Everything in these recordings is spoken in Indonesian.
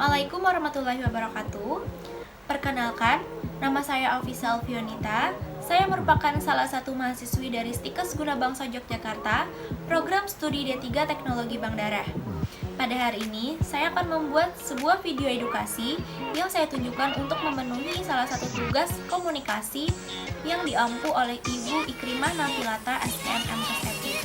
Assalamualaikum warahmatullahi wabarakatuh. Perkenalkan, nama saya Alvisa Alfionita. Saya merupakan salah satu mahasiswi dari Stikes Guna Bangsa Yogyakarta, program studi D3 Teknologi Bank Darah. Pada hari ini, saya akan membuat sebuah video edukasi yang saya tunjukkan untuk memenuhi salah satu tugas komunikasi yang diampu oleh Ibu Ikrimah Nafilata STM/MTSI.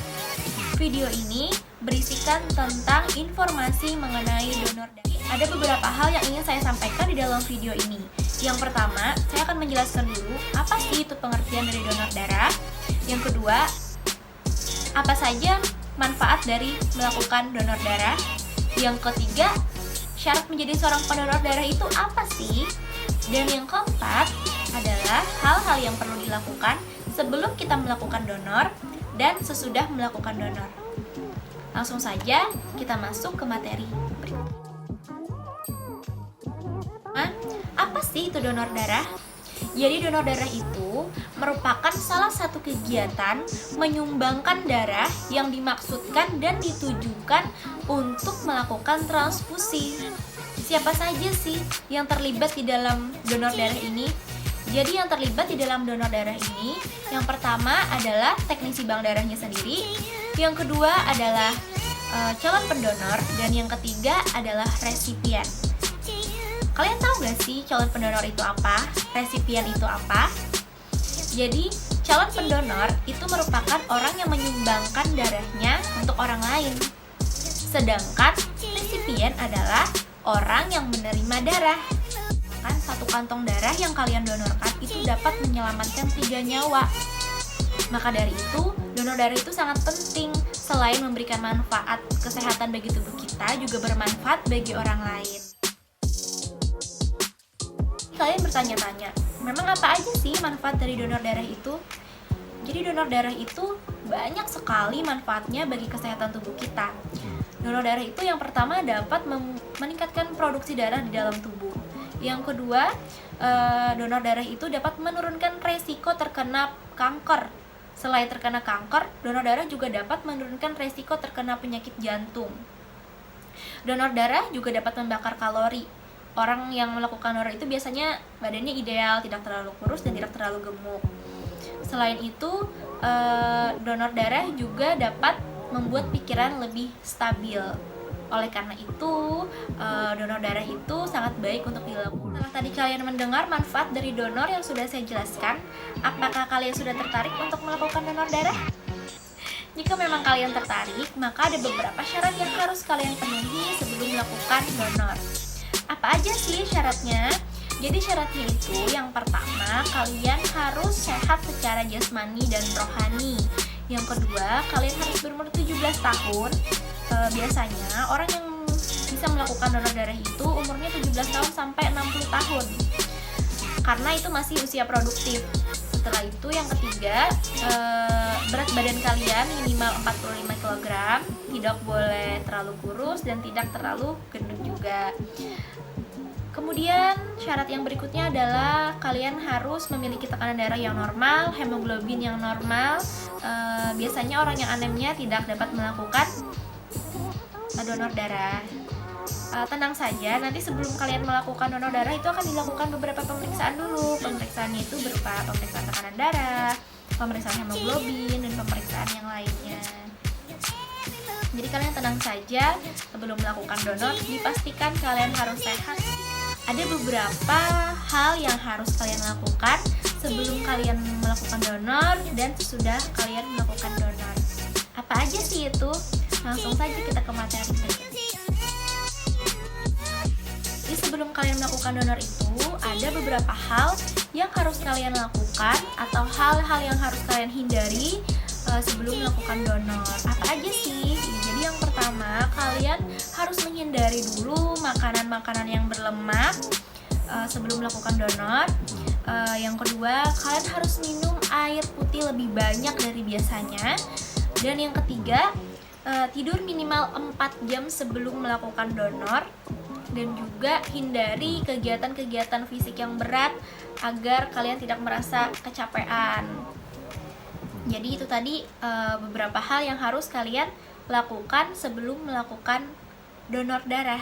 Video ini berisikan tentang informasi mengenai donor darah. Ada beberapa hal yang ingin saya sampaikan di dalam video ini. Yang pertama, saya akan menjelaskan dulu apa sih itu pengertian dari donor darah. Yang kedua, apa saja manfaat dari melakukan donor darah. Yang ketiga, syarat menjadi seorang pendonor darah itu apa sih? Dan yang keempat adalah hal-hal yang perlu dilakukan sebelum kita melakukan donor dan sesudah melakukan donor. Langsung saja kita masuk ke materi berikut. Apa sih itu donor darah? Jadi donor darah itu merupakan salah satu kegiatan menyumbangkan darah yang dimaksudkan dan ditujukan untuk melakukan transfusi. Siapa saja sih yang terlibat di dalam donor darah ini? Jadi yang terlibat di dalam donor darah ini, yang pertama adalah teknisi bank darahnya sendiri, yang kedua adalah calon pendonor, dan yang ketiga adalah resipien. Kalian tahu gak sih calon pendonor itu apa? Resipien itu apa? Jadi calon pendonor itu merupakan orang yang menyumbangkan darahnya untuk orang lain. Sedangkan resipien adalah orang yang menerima darah. Satu kantong darah yang kalian donorkan itu dapat menyelamatkan 3 nyawa. Maka dari itu, donor darah itu sangat penting. Selain memberikan manfaat kesehatan bagi tubuh kita, juga bermanfaat bagi orang lain. Kalian bertanya-tanya, memang apa aja sih manfaat dari donor darah itu? Jadi donor darah itu banyak sekali manfaatnya bagi kesehatan tubuh kita. Donor darah itu yang pertama dapat meningkatkan produksi darah di dalam tubuh. Yang kedua, donor darah itu dapat menurunkan resiko terkena kanker. Selain terkena kanker, donor darah juga dapat menurunkan resiko terkena penyakit jantung. Donor darah juga dapat membakar kalori. Orang yang melakukan donor itu biasanya badannya ideal, tidak terlalu kurus dan tidak terlalu gemuk. Selain itu, donor darah juga dapat membuat pikiran lebih stabil. Oleh karena itu, donor darah itu sangat baik untuk dilakukan. Setelah tadi kalian mendengar manfaat dari donor yang sudah saya jelaskan, apakah kalian sudah tertarik untuk melakukan donor darah? Jika memang kalian tertarik, maka ada beberapa syarat yang harus kalian penuhi sebelum melakukan donor. Apa aja sih syaratnya? Jadi syaratnya itu yang pertama, kalian harus sehat secara jasmani dan rohani. Yang kedua, kalian harus berumur 17 tahun. Biasanya orang yang bisa melakukan donor darah itu umurnya 17 tahun sampai 60 tahun. Karena itu masih usia produktif. Setelah itu yang ketiga, berat badan kalian minimal 45 kg, tidak boleh terlalu kurus dan tidak terlalu gendut juga. Kemudian syarat yang berikutnya adalah kalian harus memiliki tekanan darah yang normal, hemoglobin yang normal. Biasanya orang yang anemia tidak dapat melakukan donor darah. Tenang saja, nanti sebelum kalian melakukan donor darah itu akan dilakukan beberapa pemeriksaan dulu. Pemeriksaannya itu berupa pemeriksaan tekanan darah, pemeriksaan hemoglobin, dan pemeriksaan yang lainnya. Jadi kalian tenang saja, sebelum melakukan donor dipastikan kalian harus sehat. Ada beberapa hal yang harus kalian lakukan sebelum kalian melakukan donor dan sesudah kalian melakukan donor. Apa aja sih itu? Langsung saja kita ke materi berikutnya. Jadi sebelum kalian melakukan donor itu, ada beberapa hal yang harus kalian lakukan atau hal-hal yang harus kalian hindari sebelum melakukan donor. Apa aja sih? Jadi yang pertama, kalian harus menghindari dulu makanan-makanan yang berlemak sebelum melakukan donor. Yang kedua, kalian harus minum air putih lebih banyak dari biasanya. Dan yang ketiga, tidur minimal 4 jam sebelum melakukan donor. Dan juga hindari kegiatan-kegiatan fisik yang berat agar kalian tidak merasa kecapean. Jadi itu tadi beberapa hal yang harus kalian lakukan sebelum melakukan donor darah.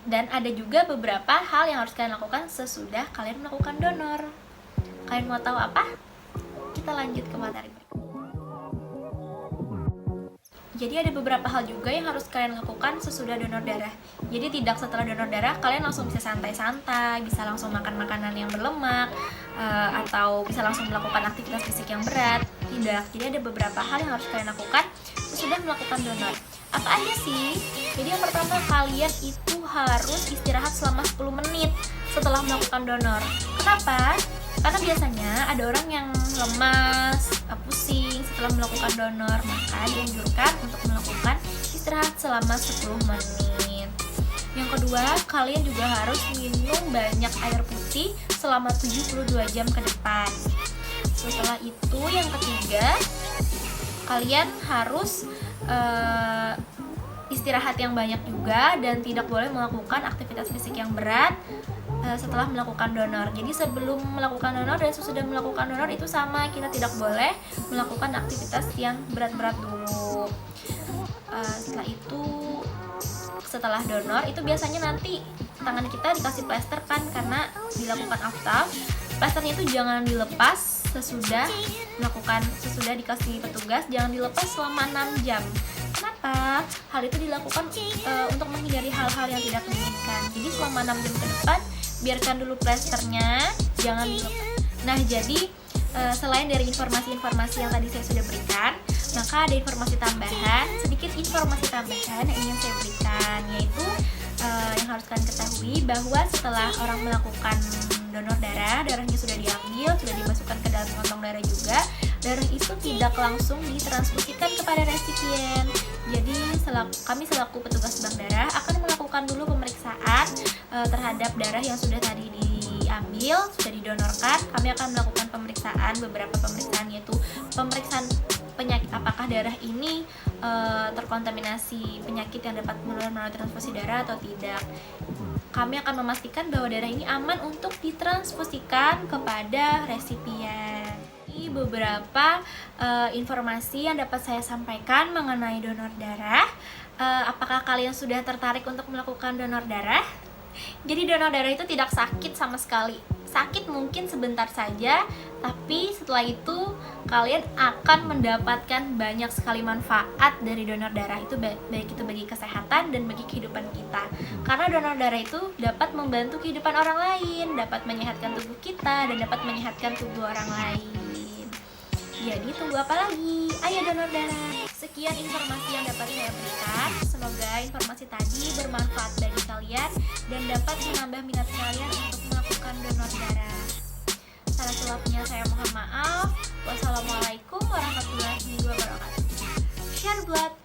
Dan ada juga beberapa hal yang harus kalian lakukan sesudah kalian melakukan donor. Kalian mau tahu apa? Kita lanjut ke materi berikut. Jadi ada beberapa hal juga yang harus kalian lakukan sesudah donor darah. Jadi tidak setelah donor darah kalian langsung bisa santai-santai, bisa langsung makan makanan yang berlemak, atau bisa langsung melakukan aktivitas fisik yang berat. Tidak. Jadi ada beberapa hal yang harus kalian lakukan sesudah melakukan donor. Apa aja sih? Jadi yang pertama, kalian itu harus istirahat selama 10 menit setelah melakukan donor. Kenapa? Karena biasanya ada orang yang lemas, pusing setelah melakukan donor, maka dianjurkan untuk melakukan istirahat selama 10 menit. Yang kedua, kalian juga harus minum banyak air putih selama 72 jam ke depan. Setelah itu, yang ketiga, kalian harus istirahat yang banyak juga dan tidak boleh melakukan aktivitas fisik yang berat setelah melakukan donor. Jadi sebelum melakukan donor dan sesudah melakukan donor itu sama, kita tidak boleh melakukan aktivitas yang berat-berat dulu. Setelah donor itu biasanya nanti tangan kita dikasih plester kan, karena dilakukan aftaf. Plasternya itu jangan dilepas sesudah dikasih petugas, jangan dilepas selama 6 jam. Kenapa? Hal itu dilakukan untuk menghindari hal-hal yang tidak diinginkan. Jadi selama 6 jam ke depan biarkan dulu plasternya, jangan dilepas. Nah, jadi selain dari informasi-informasi yang tadi saya sudah berikan, maka ada sedikit informasi tambahan yang ingin saya berikan, yaitu yang harus kalian ketahui bahwa setelah orang melakukan donor darah, darahnya sudah diambil, sudah dimasukkan ke dalam kantong darah juga, darah itu tidak langsung ditransfusikan kepada resipien. Jadi kami selaku petugas bank darah akan melakukan dulu pemeriksaan terhadap darah yang sudah tadi diambil, sudah didonorkan. Kami akan melakukan beberapa pemeriksaan, yaitu pemeriksaan penyakit, apakah darah ini terkontaminasi penyakit yang dapat menular melalui transfusi darah atau tidak. Kami akan memastikan bahwa darah ini aman untuk ditransfusikan kepada resipien. Ini beberapa informasi yang dapat saya sampaikan mengenai donor darah. Apakah kalian sudah tertarik untuk melakukan donor darah? Jadi donor darah itu tidak sakit sama sekali. Sakit mungkin sebentar saja, tapi setelah itu kalian akan mendapatkan banyak sekali manfaat dari donor darah itu, baik itu bagi kesehatan dan bagi kehidupan kita. Karena donor darah itu dapat membantu kehidupan orang lain, dapat menyehatkan tubuh kita dan dapat menyehatkan tubuh orang lain. Jadi tunggu apa lagi? Ayo donor darah. Sekian informasi yang dapat saya berikan. Semoga informasi tadi bermanfaat bagi kalian dan dapat menambah minat kalian untuk melakukan donor darah. Salah silapnya saya mohon maaf. Wassalamualaikum warahmatullahi wabarakatuh. Share blood.